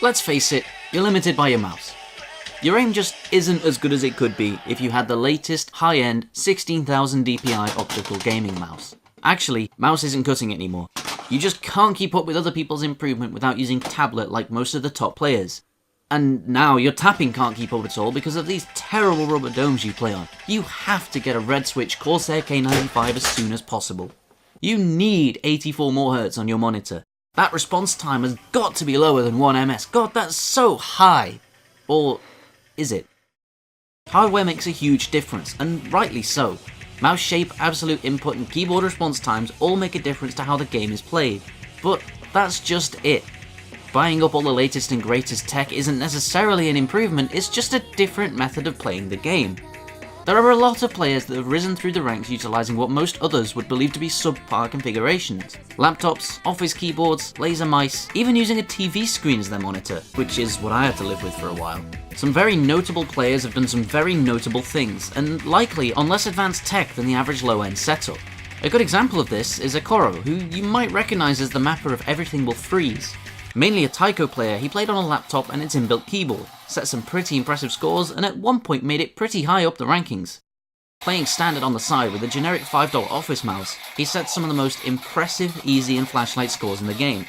Let's face it, you're limited by your mouse. Your aim just isn't as good as it could be if you had the latest, high-end, 16,000 DPI optical gaming mouse. Actually, mouse isn't cutting it anymore. You just can't keep up with other people's improvement without using tablet like most of the top players. And now your tapping can't keep up at all because of these terrible rubber domes you play on. You have to get a Red Switch Corsair K95 as soon as possible. You need 84 more Hz on your monitor. That response time has got to be lower than 1 ms. God, that's so high! Or is it? Hardware makes a huge difference, and rightly so. Mouse shape, absolute input, and keyboard response times all make a difference to how the game is played. But that's just it. Buying up all the latest and greatest tech isn't necessarily an improvement, it's just a different method of playing the game. There are a lot of players that have risen through the ranks utilising what most others would believe to be subpar configurations. Laptops, office keyboards, laser mice, even using a TV screen as their monitor, which is what I had to live with for a while. Some very notable players have done some very notable things, and likely on less advanced tech than the average low-end setup. A good example of this is Ekoro, who you might recognise as the mapper of Everything Will Freeze. Mainly a Taiko player, he played on a laptop and its inbuilt keyboard, set some pretty impressive scores, and at one point made it pretty high up the rankings. Playing standard on the side with a generic $5 office mouse, he set some of the most impressive, easy and flashlight scores in the game.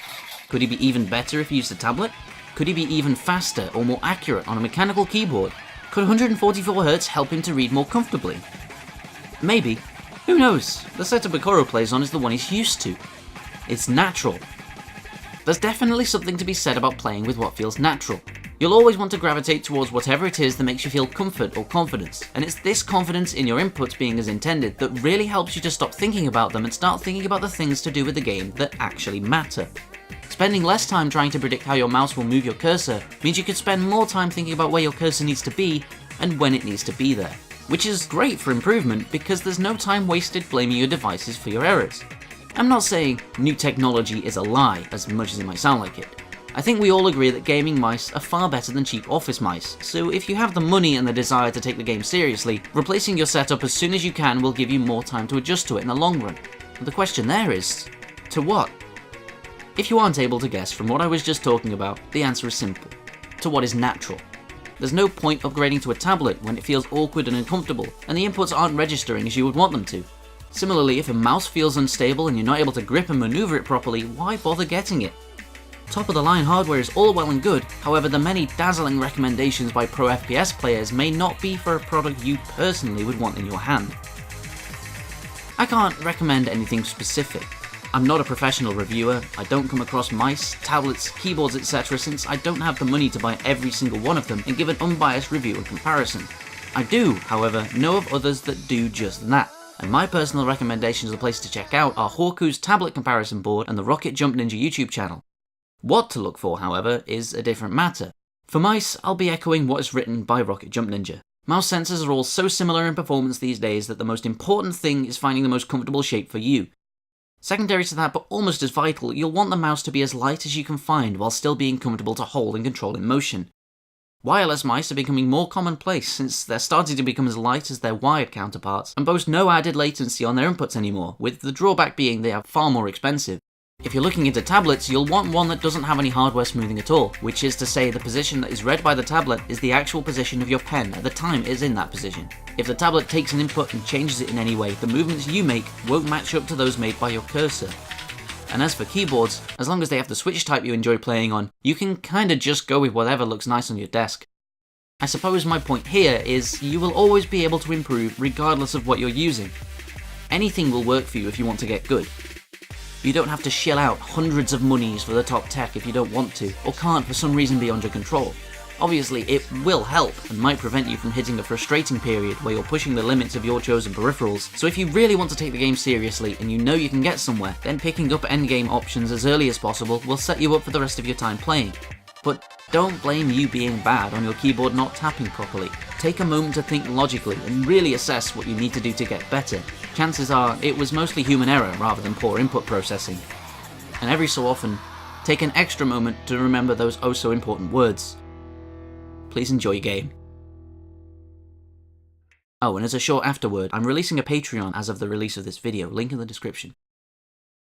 Could he be even better if he used a tablet? Could he be even faster or more accurate on a mechanical keyboard? Could 144Hz help him to read more comfortably? Maybe. Who knows? The setup Ekoro plays on is the one he's used to. It's natural. There's definitely something to be said about playing with what feels natural. You'll always want to gravitate towards whatever it is that makes you feel comfort or confidence, and it's this confidence in your inputs being as intended that really helps you to stop thinking about them and start thinking about the things to do with the game that actually matter. Spending less time trying to predict how your mouse will move your cursor means you can spend more time thinking about where your cursor needs to be and when it needs to be there. Which is great for improvement because there's no time wasted blaming your devices for your errors. I'm not saying new technology is a lie, as much as it might sound like it. I think we all agree that gaming mice are far better than cheap office mice, so if you have the money and the desire to take the game seriously, replacing your setup as soon as you can will give you more time to adjust to it in the long run. The question there is, to what? If you aren't able to guess from what I was just talking about, the answer is simple. To what is natural. There's no point upgrading to a tablet when it feels awkward and uncomfortable, and the inputs aren't registering as you would want them to. Similarly, if a mouse feels unstable and you're not able to grip and maneuver it properly, why bother getting it? Top of the line hardware is all well and good, however the many dazzling recommendations by pro FPS players may not be for a product you personally would want in your hand. I can't recommend anything specific. I'm not a professional reviewer, I don't come across mice, tablets, keyboards etc. since I don't have the money to buy every single one of them and give an unbiased review and comparison. I do, however, know of others that do just that. And my personal recommendations of the place to check out are Hawku's tablet comparison board and the Rocket Jump Ninja YouTube channel. What to look for, however, is a different matter. For mice, I'll be echoing what is written by Rocket Jump Ninja. Mouse sensors are all so similar in performance these days that the most important thing is finding the most comfortable shape for you. Secondary to that, but almost as vital, you'll want the mouse to be as light as you can find while still being comfortable to hold and control in motion. Wireless mice are becoming more commonplace since they're starting to become as light as their wired counterparts and boast no added latency on their inputs anymore, with the drawback being they are far more expensive. If you're looking into tablets, you'll want one that doesn't have any hardware smoothing at all, which is to say the position that is read by the tablet is the actual position of your pen at the time it is in that position. If the tablet takes an input and changes it in any way, the movements you make won't match up to those made by your cursor. And as for keyboards, as long as they have the switch type you enjoy playing on, you can kinda just go with whatever looks nice on your desk. I suppose my point here is you will always be able to improve regardless of what you're using. Anything will work for you if you want to get good. You don't have to shell out hundreds of monies for the top tech if you don't want to, or can't for some reason beyond your control. Obviously, it will help and might prevent you from hitting a frustrating period where you're pushing the limits of your chosen peripherals, so if you really want to take the game seriously and you know you can get somewhere, then picking up endgame options as early as possible will set you up for the rest of your time playing. But don't blame you being bad on your keyboard not tapping properly. Take a moment to think logically and really assess what you need to do to get better. Chances are it was mostly human error rather than poor input processing. And every so often, take an extra moment to remember those oh so important words. Please enjoy your game. Oh, and as a short afterword, I'm releasing a Patreon as of the release of this video, link in the description.